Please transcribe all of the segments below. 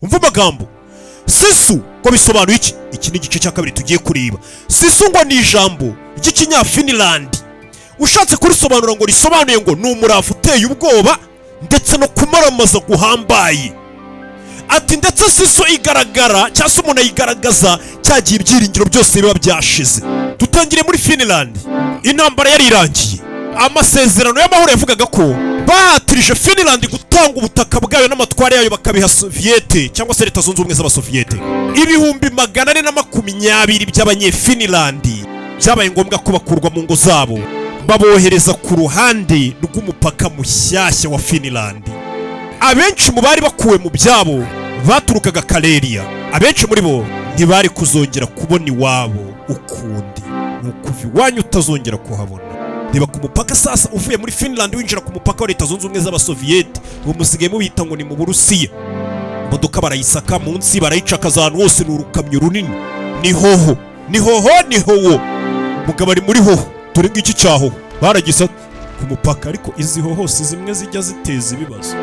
umva amagambo sisu ngo bisobanuye iki. Iki ni igice cya kabiri tugiye kureba. Sisu ngo ni ijambo ry'ikinya-Finland ushatse kurisobanura ngo risobanuye ngo ni umurava uteye ubwoba ndetse no kumaramaza guhambaye. Ati ndetse sisu igaragara cyangwa se umuntu ayigaragaza cyagiye ibyiringiro byose biba byashize. Dutangire muri Finland. Intambara yari irangiye, amasezerano y'amahoro yavugaga ko bahatirije Finland gutanga ubutaka bwayo n'amatware yayo bakabiha Soviyete cyangwa se Leta Zunze Ubumwe z'Abasoviyete. 420,000 by'abanyefinland byabaye ngombwa ko bakurwa mu ngo zabo babohereza ku ruhande rw'umupaka mushyashya wa Finland. Abenshi mu bari bakuwe mu byabo baturukaga Karelia. Abenshi muri bo ntibari kuzongera kubona iwabo ukundi, nukuva iwanyu utazongera kuhabona. Reba ku mupaka sasa uvuye muri Finland winjira ku mupaka wa Leta Zunze Ubumwe z'Abasoviyete, uwo musigaye mubita ngo ni mu Burusiya. Imodoka barayisaka munsi barayicakaza ahantu hose, ni urukamyo runini. Ni hoho mugabo ari muri hoho. Dore ngiki cyaho baragisa ku mupaka, ariko izi hoho si zimwe zijya ziteza ibibazo.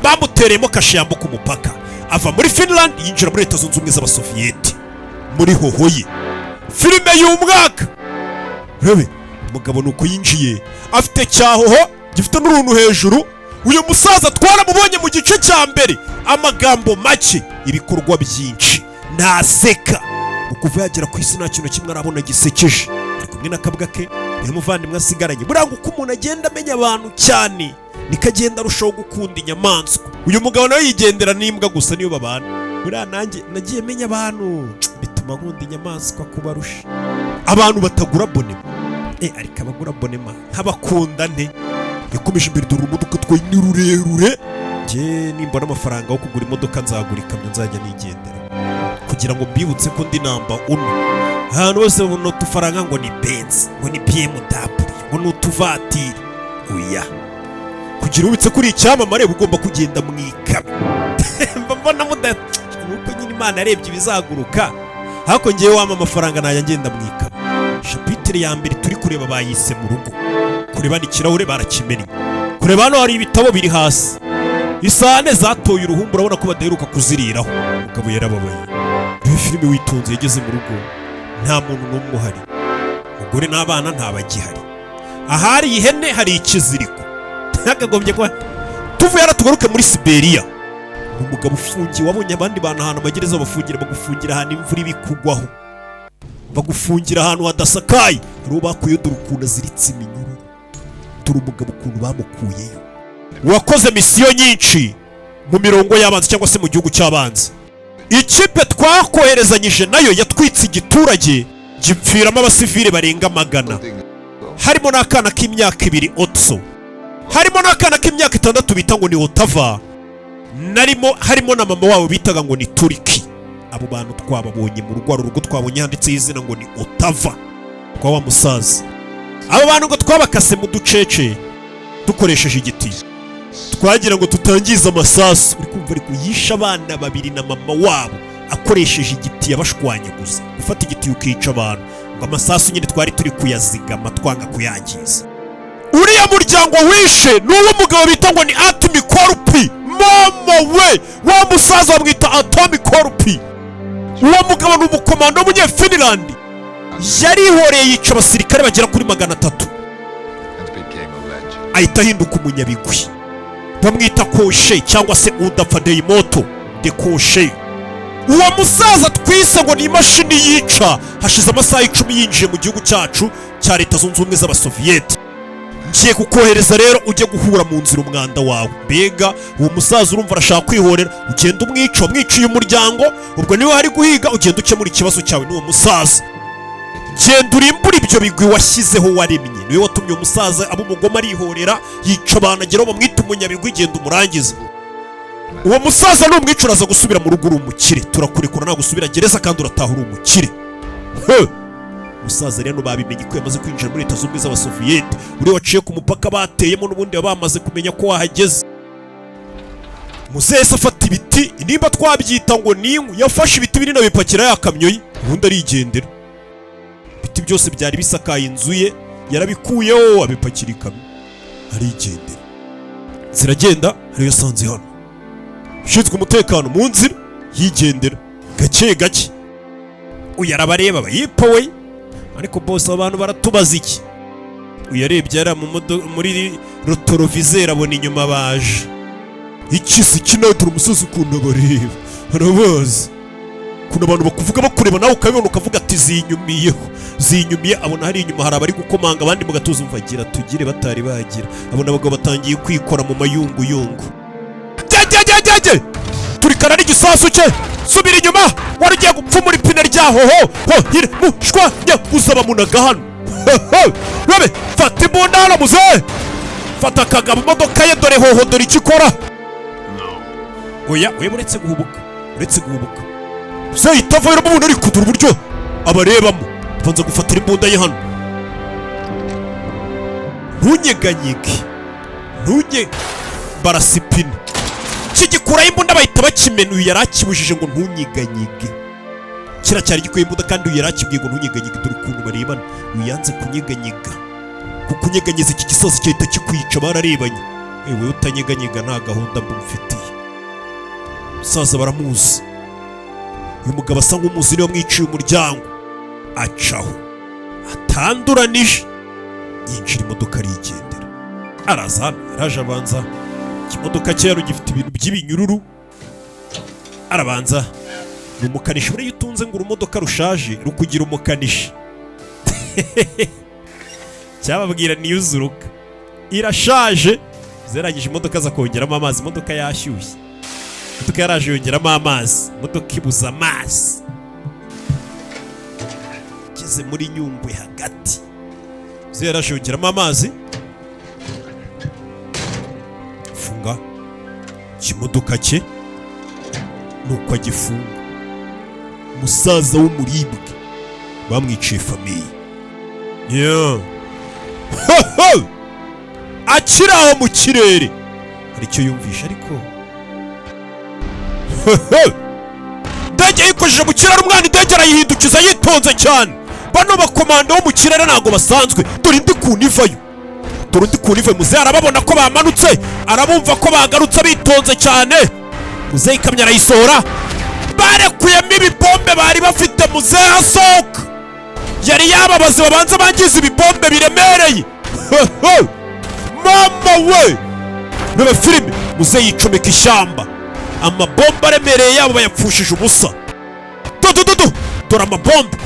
Bamutereyemo kashiyambo ku mupaka, ava muri Finland yinjira muri Leta Zunze Ubumwe z'Abasoviyete muri hoho ye. Filime y'umwaka. Rebe umugabo nuko yinjiye afite cyahoho gifite n'uruntu hejuru. Uyu musaza twaramubonye mu gice cya mbere, amagambo make, ibikorwa byinshi, ntaseka. Ukuva yagera ku isi nta kintu kimwe arabona gisekeje. Ari kumwe n'akabwa ke n'umuvandimwe asigaranye. Buranga uko umuntu agenda amenya abantu cyane niko agenda arushaho gukunda inyamaswa. Uyu mugabo nawe yigendera n'imbwa gusa niyo babana. Buriya nanjye nagiye menya abantu bituma nkunda inyamaswa kubarusha. Abantu batagura bonema, ariko abagura bonema nk'abakunda nte. Yakomeje imbere dore urumodoka twaye ni rurerure. Njye nimbona amafaranga yo kugura imodoka nzagura ikamyo nzajya nigendera, kugira ngo mbibutse ko ndi namba 1. Ahantu hose babona utufaranga ngo ni Benz, ngo ni BMW, ngo ni utuvatiri. Oya, kugira ubitse kuri icyamamare ugomba kugenda mu ikamyo. Mbona nuko nyine Imana yarebye ibizaguruka. Hako ngiye wama amafaranga najya ngenda mu ikamyo. Chapitre ya mbere turi kureba bayise mu rugo. Kureba ni kirahure barakimenya. Kureba hano hari ibitabo biri hasi. Isane zatoye uruhumbu, urabona ko badaheruka kuziriraho. Umugabo yarababaye. Iyi filime witonze yageze mu rugo nta muntu n'umwe uhari. Umugore n'abana ntabagihari. Ahari ihene hari ikiziriko. Nakagombye ko tuvuye aratugaruke muri Siberia. Umugabo ufungiye, wabonye abandi bantu ahantu bagereza bafungira, bagufungira ahantu imvura ibikugwaho, bagufungira ahantu hadasakaye. Rero bakuye dore ukuntu aziritse iminyururu. Dore umugabo ukuntu bamukuyeyo. Wakoze misiyo nyinshi mu mirongo y'abanzi cyangwa se mu gihugu cy'abanzi. Ikipe twakoherezanyije nayo yatwitse igiturage gipfiramo abasivile barenga 100. Harimo n'akana k'imyaka 2 Otso, harimo n'akana k'imyaka 6 bita ngo ni Otava, harimo na mama wabo bitaga ngo ni Turiki. Abo bantu twababonye mu rugo twabonye handitse izina ngo ni Otava kwa wa musaza. Abo bantu ngo twabakase mu ducece dukoresheje igiti, twagira ngo tutangiza amasasu. Uri kumva ari kuyisha abana 2 na mama wabo akoresheje igiti yabashwanya gusa. Ufata igiti ukica abantu, ngo amasasu nyine twari turi kuyazigama twanga kuyangiza. Uriya muryango wishe n'uwo mugabo bita ngo ni Atomic Corp. Mama we, wa musaza bamwita Atomic Corp. Uwo mugabo n'umukomando w'Umunyefinland yarihoreye yica abasirikare bagera kuri 300. Ahita ahinduka umunyabigwi. Bamwita Koshe cyangwa se udapfa Deimoto de Koshe. Uwo musaza twise ngo ni imashini yica. Hashize amasaha 10 yinjiye mu gihugu cyacu cya Leta Zunze Ubumwe z'Abasoviyete. Ngiye kukohereza rero ujye guhura mu nzira umwanda wawe. Mbega uwo musaza urumva arashaka kwihorera, ugenda umwiciye umuryango. Ubwo niwe hari guhiga, ugenda ukemura ikibazo cyawe n'uwo musaza. Genda urimbura ibyo bigwi washyizeho waremye. Niwe watumye umusaza abo umugoma arihorera yica abantu ageraho bamwita umunyabigwi. Genda umurangize. Uwo musaza n'umwicura aza gusubira mu rugo uri umukire. Turakurekura nta gusubira gereza kandi urataha uri umukire. Musaza rero babimenye ko yamaze kwinjira muri Leta Zunze Ubumwe z'Abasoviyete. Uri waciye ku mupaka bateyemo n'ubundi bamaze kumenya ko wahageze. Musese afata ibiti, nimba twabyita ngo n'inkwi, yafashe ibiti binini bipakira yakamyo ye, ubundi arigendera. Ibiti byose byari bisakaye inzu ye yarabikuyeho abipakira ikamyo arigendera. Ziragenda hariyo sanze hano. ushinzwe umutekano mu nzira yigendera gake gake. uyu arabareba bayipowe, ariko bose abantu baratubaza iki. uyu yarebye yari muri rotorovizeri abona inyuma baje. iki si kinatura umusozi ukuntu abareba arabazi. kuna abantu bakuvuga bakureba nawe ukabibona ukavuga ati zinyumiye. abona hari inyuma hari abari gukomanga abandi mu gatuza umvagira tugire batari bagira. abona abagabo batangiye kwikora mu mayunguyungu. jye turikana n'igisasu cye, subira inyuma, wari ugiye gupfumura ipine ryaho hire mushwanya uzaba munaga hano. Rabe fata imbunda hano muzehe, fata akagabo imodoka ye dore hoho dore icyo ikora. oya uretse guhubuka se itavayo umuntu ari kudura uburyo abarebamo. banza gufatira imbunda ye hano, ntunyeganyege barasipine. kigikuraho imbunda bahita bakimenuye, yari akibujije ngo ntunyeganyege. kira cyari gikuye imbunda kandi uyu yari akibwiye ngo ntunyeganyege. dore ukuntu barebana, uyu yanze kunyeganyega, kuko unyeganyeza iki gisozi cyahita kikwica. bararebanye, ewe utanyeganyega nta gahunda mbumfitiye. umusaza baramuzi, uyu mugabo asa nk'umuzi niwe wamwiciye umuryango. acaho atanduranije, yinjira imodoka arigendera. araza hano, araje abanza ikimodoka cye yari gifite ibintu by'ibinyururu. arabanza ni umukanishi. buriya utunze ngo urumodoka rushaje rukugira umukanishi. cyababwira niyuzuruka irashaje. zeragije imodoka aza kongeramo amazi, imodoka yashyushye. imodoka yaraje yongeramo amazi, imodoka ibuza amazi. igeze muri Nyungwe hagati, zeraje yongeramo amazi. funga ikimodoka cye nuko agifunga. umusaza w'umuribwe bamwiciye famiye. akiri aho mu kirere hari icyo yumvisha, ariko indege yikojeje mu kirere. umwana indege arayihindukiza yitonze cyane. bano bakomando bo mu kirere ntabwo basanzwe. dore indi kuntu ivayo, muzehe arababona ko bamanutse, arabumva ko bagarutse bitonze cyane. muzehe ikamyo arayisohora, barekuyemo ibibombe bari bafite. muzehe asohoka, yari yababaze babanza bangiza ibibombe biremereye. mama we, reba filime. muzehe yicomeka ishyamba, amabomba aremereye yabo bayapfushije ubusa. dore amabombe.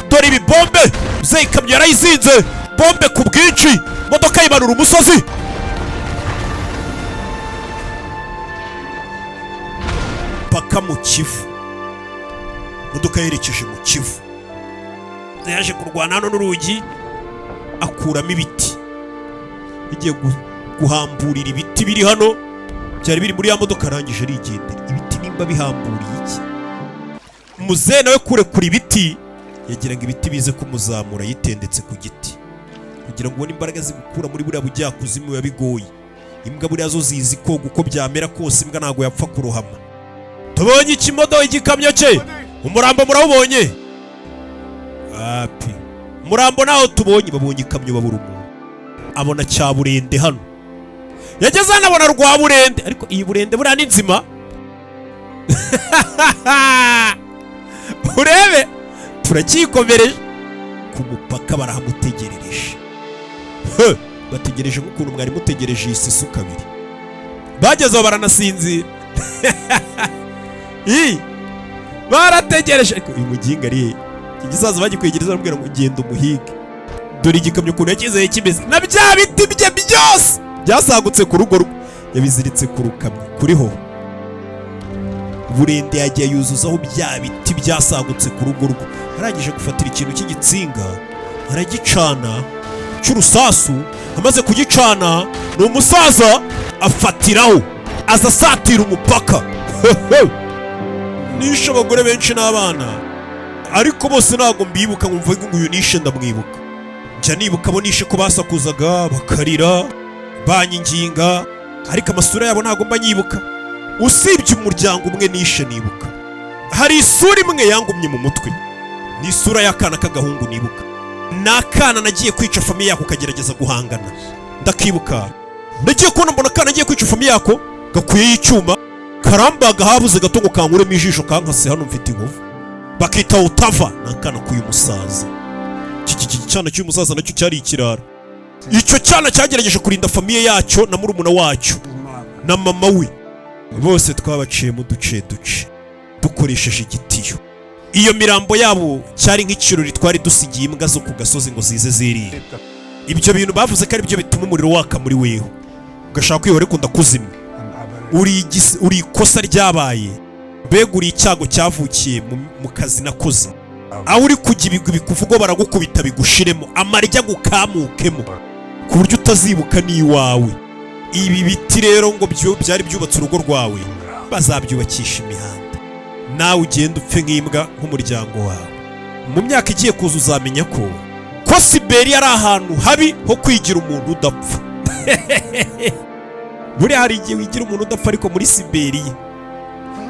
dore ibibombe. muzehe ikamyo yarayizinze, bombe ku bwinshi. modoka yimanura umusozi. paka mu Kivu, modoka yerekeje mu Kivu. yaje kurwana hano n'urugi, akuramo ibiti. igiye guhamburira ibiti biri hano, byari biri muri ya modoka. arangije arigendera. ibiti nimba bihamburiye iki? muzehe nawe kurekura ibiti, yagira ngo ibiti bize kumuzamura yitendetse ku giti, kugira ngo ubone imbaraga zigukura muri buriya bujyakuzimu biba bigoye. imbwa buriya zo zizi koga uko byamera kose, imbwa ntabwo yapfa kurohama. tubonye ikimodoka, igikamyo cye. umurambo murawubonye? umurambo naho tubonye. babonye ikamyo babura umuntu. abona Cyaburende hano, yageze hano abona Rwaburende, ariko iyi Burende buriya ni nzima. urebe turakikomereje ku mupaka. barahamutegerereje, bategereje nk'ukuntu mwari mutegereje iyi sisu kabiri. bagezeho baranasinzira. barategereje, ariko uyu muginga ari iki gisaza bagikwegereza bamubwira ngo genda umuhige. dore igikamyo ukuntu yakizeye kimeze, na bya biti bye byose byasagutse ku rugo rwe yabiziritse ku rukamyo kuriho. Burende yagiye yuzuzaho bya biti byasagutse ku rugo rwe. arangije gufatira ikintu cy'igitsinga aragicana cy'urusasu. amaze kugicana, ni umusaza afatiraho, aza asatira umupaka. nishe abagore benshi n'abana, ariko bose ntabwo mbibuka. nkumva ngo uyu nishe ndamwibuka. njya nibuka abo nishe ko basakuzaga bakarira banyinginga, ariko amasura yabo ntabwo mba nyibuka. usibye umuryango umwe nishe nibuka. hari isura imwe yangumye mu mutwe, ni isura y'akana k'agahungu nibuka. ni akana nagiye kwica famiye yako kagerageza guhangana, ndakibuka. nagiye kubona mbona akana nagiye kwica famiye yako gakuyeho icyuma karambaga habuze gato ngo kankuremo ijisho kankase hano mfite inkovu bakita utava nakana k'uyu musaza. Iki cyana cy'uyu musaza nacyo cyari ikirara. Icyo cyana cyagerageje kurinda famiye yacyo na murumuna wacyo na mama we, bose twabaciye mu duce dukoresheje igitiyo. Iyo mirambo yabo cyari nk'ikirori twari dusigiye imbwa zo ku gasozi ngo zize zirire. Ibyo bintu bavuze ko ari byo bituma umuriro waka muri weho ugashaka kwihora kunda kuzimya. Uri ikosa ryabaye, mbega uri icyago cyavukiye mu kazi nakoze. Aho uri kujya ibigwi bikuvugo baragukubita bigushiremo amarya gukamukemo ku buryo utazibuka n'iwawe. Ibi biti rero ngo byari byubatse urugo rwawe bazabyubakisha imihanda, nawe ugenda upfe nk'imbwa nk'umuryango wawe. Mu myaka igiye kuza uzamenya ko Siberiya ari ahantu habi ho kwigira umuntu udapfa. Buriya hari igihe wigira umuntu udapfa, ariko muri Siberiya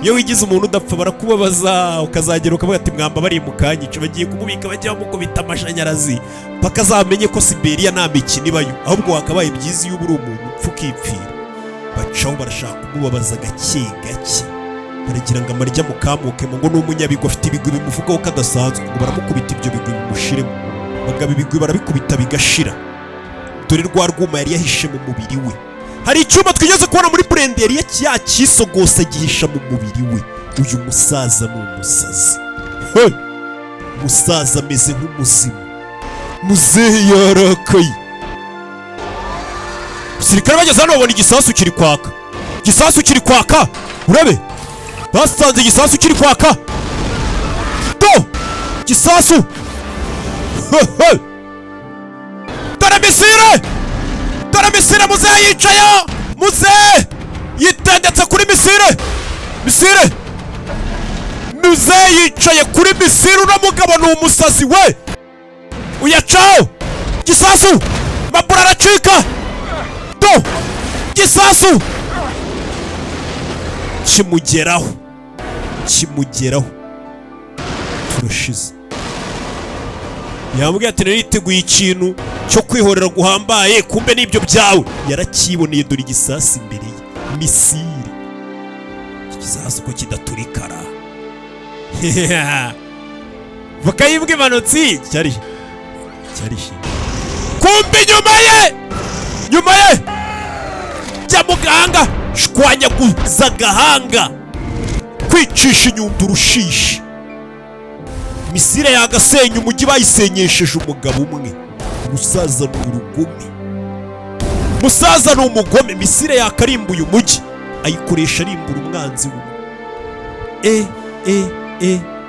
iyo wigize umuntu udapfa barakubabaza ukazagera ukavuga ati mwamba bari mu kanyica, bagiye kumubika bajya bamukubita amashanyarazi bakazamenye ko Siberiya nta mikino ibayo, ahubwo wakabaye byiza iyo uri umuntu upfa ukipfira. Bacaho barashaka kumubabaza gake gake, baragira ngo amarya mukamukemo ngo n'umunyabigwi afite ibigwi bimuvugaho kadasanzwe, ngo baramukubita ibyo bigwi bimushiremo. Bagaba ibigwi barabikubita bigashira. Dore rwa rwuma yari yahishe mu mubiri we. Hari icyuma twigeze kubona muri burenderi ya kisogosa gihisha mu mubiri we. Uyu musaza ni umusazi. Musaza ameze nk'umuzimu. Muzehe yarakaye. Sirikare bageze hano babona igisasu kiri kwaka. Igisasu kiri kwaka. Urabe. Basanze igisasu kiri kwaka. Do! Gisasu. Dore misire! Dore misire muzehe yicaye! Muzehe! Yitendetse kuri misire! Misire! Muzehe yicaye kuri misire, uramugabo ni umusazi we! Uyacaho! Gisasu! Mabura aracika! Do! Gisasu! Kimugeraho! Turashize. Yambwiye ati nariteguye ikintu cyo kwihorera guhambaye, kumbe nibyo byawe. Yarakiboneye, dore igisasi imbere ye. Misire. Igisasu ko kidaturikara. Bakayimbwa imanutsi cyari kumbe nyuma ye jya muganga shwanya guza gahanga kwicisha inyundo urushishi. Misire yagasenya umujyi bayisenyesheje umugabo umwe. Musaza ni urugome. Musaza ni umugome. Misire yakarimbuye umujyi ayikoresha arimbura umwanzi we.